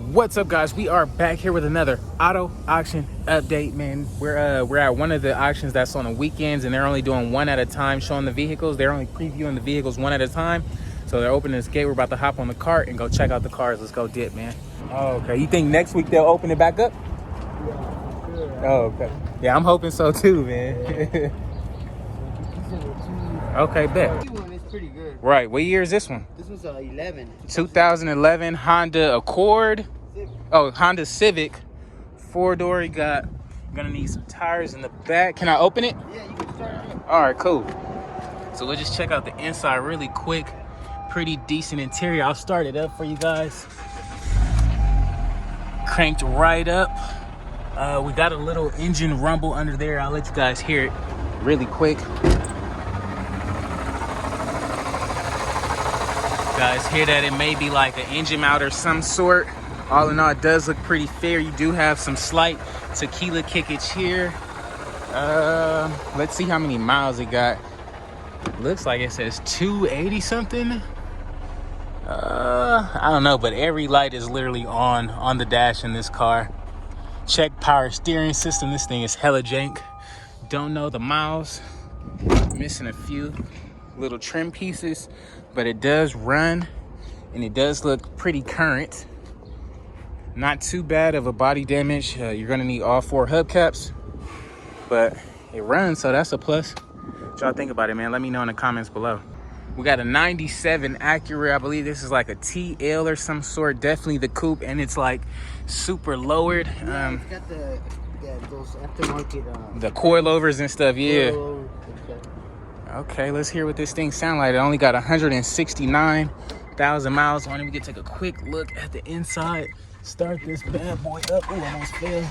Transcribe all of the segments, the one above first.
What's up, guys? We are back here with another auto auction update, man. We're at one of the auctions that's on the weekends, and they're only doing one at a time, showing the vehicles. They're only previewing the vehicles one at a time. So they're opening this gate. We're about to hop on the cart and go check out the cars. Let's go dip, man. Oh, okay. You think next week they'll open it back up? Yeah, for sure. Oh, okay. Yeah, I'm hoping so too, man. Yeah. Okay, bet. This one is pretty good. Right. What year is this one? This one's 11. 2011 Honda Accord. Oh, Honda Civic. 4-door. You got. I'm gonna need some tires in the back. Can I open it? Yeah, you can start it. All right, cool. So let's just check out the inside really quick. Pretty decent interior. I'll start it up for you guys. Cranked right up. We got a little engine rumble under there. I'll let you guys hear it really quick. Guys, hear that? It may be like an engine mount or some sort. All in all, it does look pretty fair. You do have some slight tequila kickage here. Let's see how many miles it got. Looks like it says 280 something. I don't know, but every light is literally on the dash in this car. Check power steering system. This thing is hella jank. Don't know the miles. Missing a few little trim pieces, but it does run and it does look pretty current. Not too bad of a body damage. You're gonna need all 4 hubcaps, but it runs, so that's a plus. What y'all think about it, man? Let me know in the comments below. We got a 97 Acura. I believe this is like a TL or some sort. Definitely the coupe, and it's like super lowered. Yeah, it's got those aftermarket the coilovers and stuff, yeah. Okay. Okay, let's hear what this thing sounds like. It only got 169,000 miles on it. We can take a quick look at the inside. Start this bad boy up. Oh, almost fell.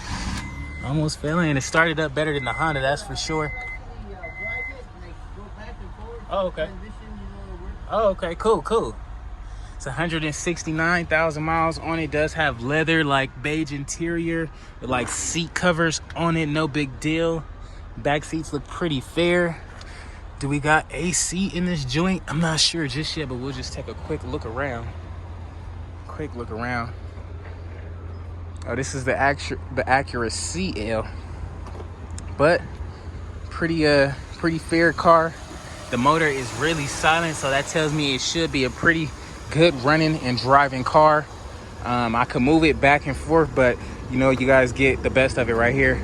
Almost fell, and it started up better than the Honda, that's for sure. Oh, okay. Oh, okay, cool. It's 169,000 miles on it. It does have leather, like beige interior, with like seat covers on it. No big deal. Back seats look pretty fair. Do we got AC in this joint? I'm not sure just yet, but we'll just take a quick look around. Oh, this is the Acura CL, but pretty fair car. The motor is really silent, so that tells me it should be a pretty good running and driving car. I could move it back and forth, but you know, you guys get the best of it right here.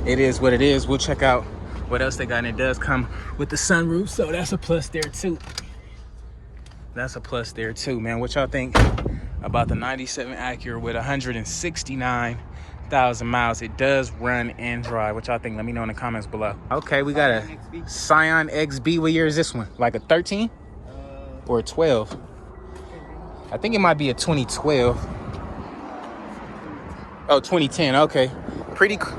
It is what it is. We'll check out what else they got, and it does come with the sunroof, so that's a plus there too. Man. What y'all think about the 97 Acura with 169,000 miles? It does run and drive. What y'all think? Let me know in the comments below. Okay, we got a Scion XB. What year is this one? Like a 13 or a 12? I think it might be a 2012. Oh, 2010. Okay, pretty cool.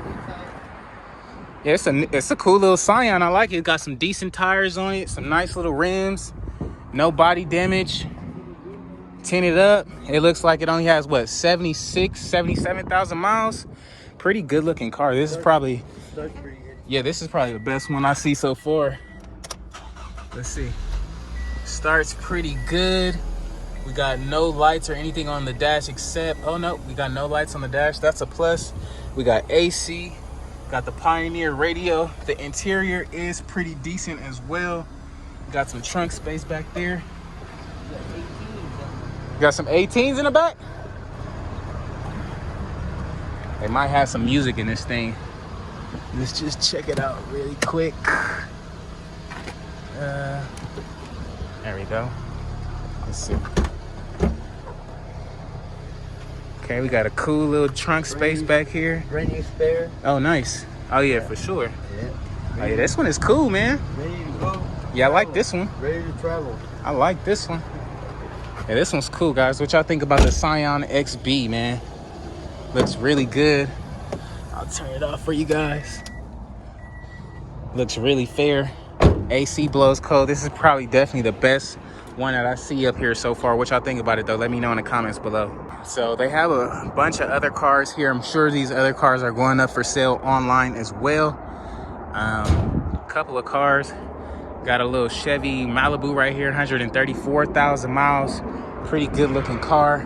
Yeah, it's a cool little Scion. I like it. It got some decent tires on it, some nice little rims, no body damage, tinted up. It looks like it only has what, 77,000 miles. Pretty good looking car. This is probably, yeah, this is probably the best one I see so far. Let's see. Starts pretty good. We got no lights or anything on the dash except, oh no, we got no lights on the dash. That's a plus. We got AC. Got the Pioneer radio. The interior is pretty decent as well. Got some trunk space back there. Got some 18s in the back. They might have some music in this thing. Let's just check it out really quick. There we go. Let's see. Okay, we got a cool little trunk space back here. Brand new spare. Oh, nice. Oh, yeah, for sure. Yeah. Oh, yeah, this one is cool, man. Ready to go. Yeah, I like this one. Ready to travel. I like this one. Yeah, this one's cool, guys. What y'all think about the Scion XB, man? Looks really good. I'll turn it off for you guys. Looks really fair. AC blows cold. This is probably definitely the best one that I see up here so far. What y'all think about it, though? Let me know in the comments below. So they have a bunch of other cars here. I'm sure these other cars are going up for sale online as well. A couple of cars. Got a little Chevy Malibu right here, 134,000 miles. Pretty good looking car.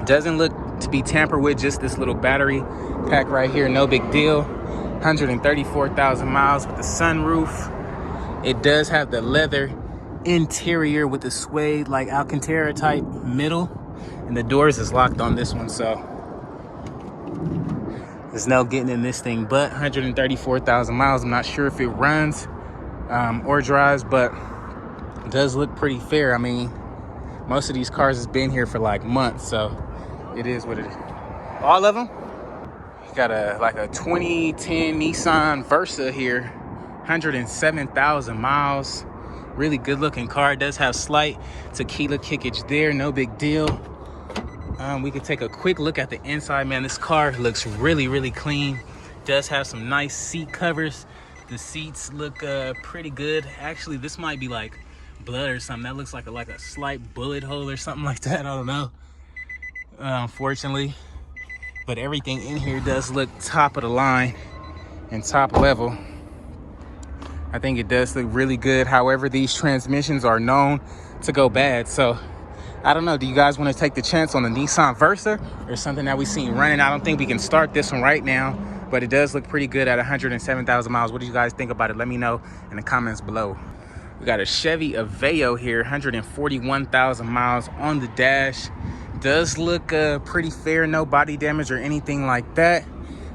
Doesn't look to be tampered with, just this little battery pack right here, no big deal. 134,000 miles with the sunroof. It does have the leather interior with the suede like Alcantara type middle, and the doors is locked on this one, so there's no getting in this thing. But 134,000 miles. I'm not sure if it runs or drives, but it does look pretty fair. I mean, most of these cars has been here for like months, so it is what it is. All of them. Got a 2010 Nissan Versa here, 107,000 miles. Really good looking car. It does have slight tequila kickage there, no big deal. We can take a quick look at the inside, man. This car looks really, really clean. Does have some nice seat covers. The seats look pretty good. Actually, this might be like blood or something. That looks like a slight bullet hole or something like that. I don't know. Unfortunately, but everything in here does look top of the line and top level. I think it does look really good. However, these transmissions are known to go bad. So I don't know. Do you guys want to take the chance on the Nissan Versa or something that we've seen running? I don't think we can start this one right now, but it does look pretty good at 107,000 miles. What do you guys think about it? Let me know in the comments below. We got a Chevy Aveo here, 141,000 miles on the dash. Does look pretty fair, no body damage or anything like that.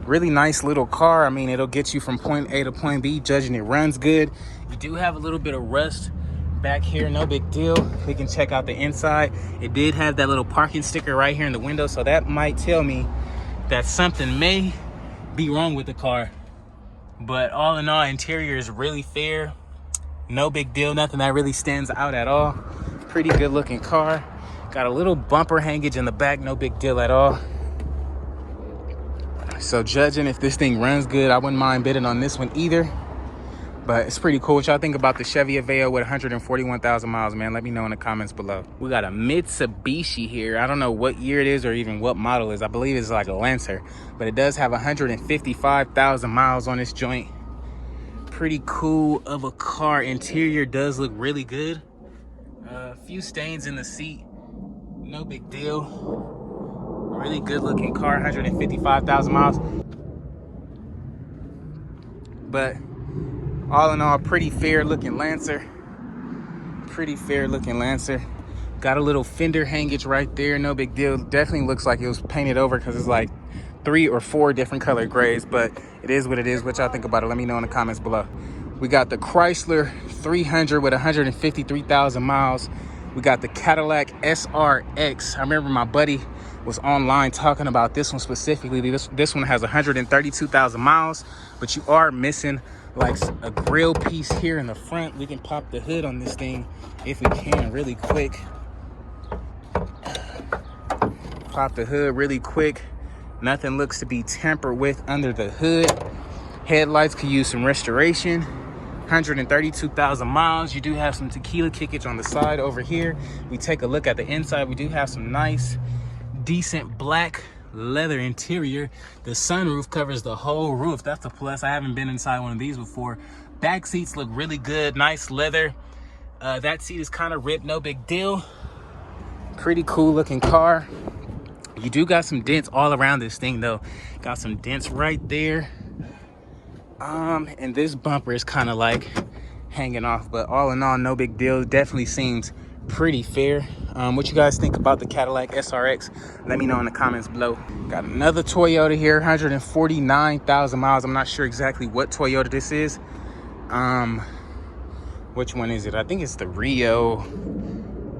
Really nice little car. I mean, it'll get you from point A to point B, judging it runs good. You do have a little bit of rust back here, no big deal. We can check out the inside. It did have that little parking sticker right here in the window, so that might tell me that something may be wrong with the car. But all in all, interior is really fair. No big deal, nothing that really stands out at all. Pretty good looking car. Got a little bumper hangage in the back, no big deal at all. So judging if this thing runs good, I wouldn't mind bidding on this one either. But it's pretty cool. What y'all think about the Chevy Aveo with 141,000 miles, man? Let me know in the comments below. We got a Mitsubishi here. I don't know what year it is or even what model it is. I believe it's like a Lancer, but it does have 155,000 miles on this joint. Pretty cool of a car. Interior does look really good. A few stains in the seat, no big deal. Really good looking car, 155,000 miles. But all in all, pretty fair looking Lancer. Pretty fair looking Lancer. Got a little fender hangage right there, no big deal. Definitely looks like it was painted over because it's like 3 or 4 different color grays, but it is what it is. What y'all think about it? Let me know in the comments below. We got the Chrysler 300 with 153,000 miles. We got the Cadillac SRX. I remember my buddy was online talking about this one specifically. This one has 132,000 miles, but you are missing like a grill piece here in the front. We can pop the hood on this thing if we can really quick. Pop the hood really quick. Nothing looks to be tampered with under the hood. Headlights could use some restoration. 132,000 miles. You do have some tequila kickage on the side over here. We take a look at the inside. We do have some nice, decent black leather interior. The sunroof covers the whole roof. That's a plus. I haven't been inside one of these before. Back seats look really good. Nice leather. That seat is kind of ripped. No big deal. Pretty cool looking car. You do got some dents all around this thing though. Got some dents right there. And this bumper is kind of like hanging off, but all in all, no big deal. Definitely seems pretty fair. What you guys think about the Cadillac SRX? Let me know in the comments below. Got another Toyota here, 149,000 miles. I'm not sure exactly what Toyota this is. Which one is it? I think it's the Rio.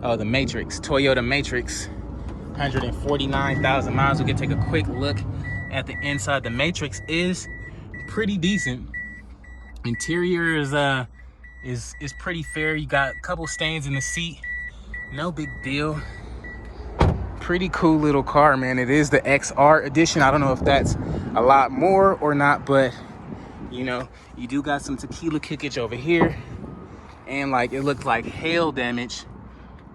Oh, the Matrix, Toyota Matrix. 149,000 miles. We can take a quick look at the inside. The Matrix is pretty decent. Interior is pretty fair. You got a couple stains in the seat, no big deal. Pretty cool little car, man. It is the XR edition. I don't know if that's a lot more or not, but you know, you do got some tequila kickage over here, and like it looked like hail damage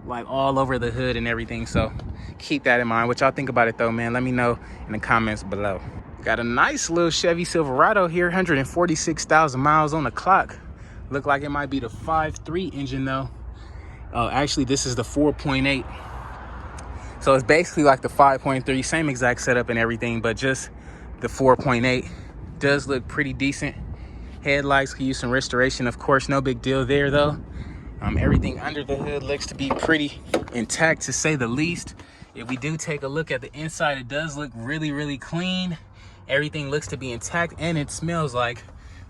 like all over the hood and everything, so keep that in mind. What y'all think about it though, man? Let me know in the comments below. Got a nice little Chevy Silverado here, 146,000 miles on the clock. Look like it might be the 5.3 engine though. Oh, actually, this is the 4.8. So it's basically like the 5.3, same exact setup and everything, but just the 4.8. Does look pretty decent. Headlights could use some restoration, of course, no big deal there though. Everything under the hood looks to be pretty intact, to say the least. If we do take a look at the inside, it does look really, really clean. Everything looks to be intact, and it smells like,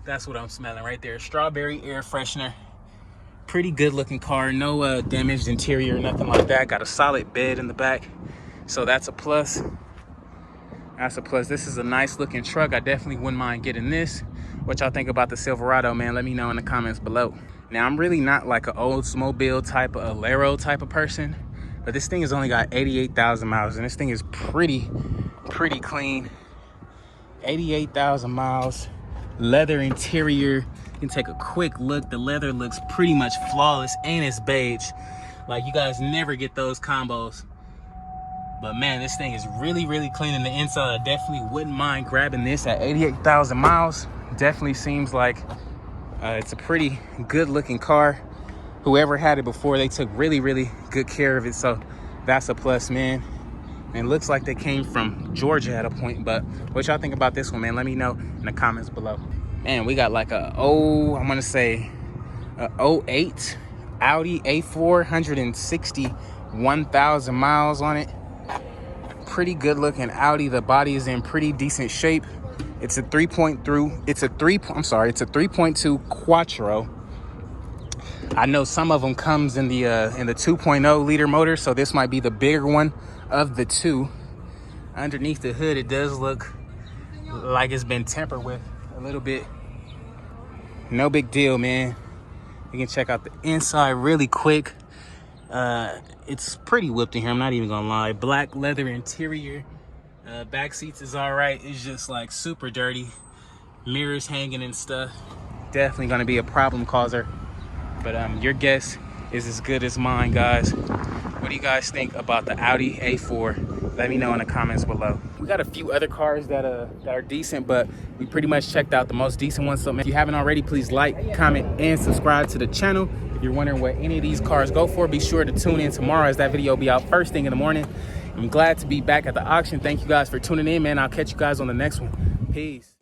that's what I'm smelling right there, strawberry air freshener. Pretty good looking car, no damaged interior, nothing like that. Got a solid bed in the back, so that's a plus. That's a plus. This is a nice looking truck. I definitely wouldn't mind getting this. What y'all think about the Silverado, man? Let me know in the comments below. Now, I'm really not like an Oldsmobile type of Alero type of person, but this thing has only got 88,000 miles, and this thing is pretty clean. 88,000 miles, leather interior. You can take a quick look. The leather looks pretty much flawless, and it's beige. Like, you guys never get those combos. But man, this thing is really clean in the inside. I definitely wouldn't mind grabbing this at 88,000 miles. Definitely seems like it's a pretty good looking car. Whoever had it before, they took really good care of it. So that's a plus, man. And it looks like they came from Georgia at a point. But what y'all think about this one, man? Let me know in the comments below. Man, we got like a I'm gonna say a 08 Audi A4, 161,000 miles on it. Pretty good looking Audi. The body is in pretty decent shape. It's a 3.2 Quattro. I know some of them comes in the 2.0 liter motor, so this might be the bigger one of the two. Underneath the hood, it does look like it's been tampered with a little bit. No big deal, man. You can check out the inside really quick. It's pretty whipped in here, I'm not even gonna lie. Black leather interior. Back seats is all right. It's just like super dirty. Mirrors hanging and stuff. Definitely gonna be a problem causer. But your guess is as good as mine, guys. What do you guys think about the Audi A4? Let me know in the comments below. We got a few other cars that are decent, but we pretty much checked out the most decent ones. So if you haven't already, please like, comment, and subscribe to the channel. If you're wondering what any of these cars go for, be sure to tune in tomorrow as that video will be out first thing in the morning. I'm glad to be back at the auction. Thank you guys for tuning in, man. I'll catch you guys on the next one. Peace.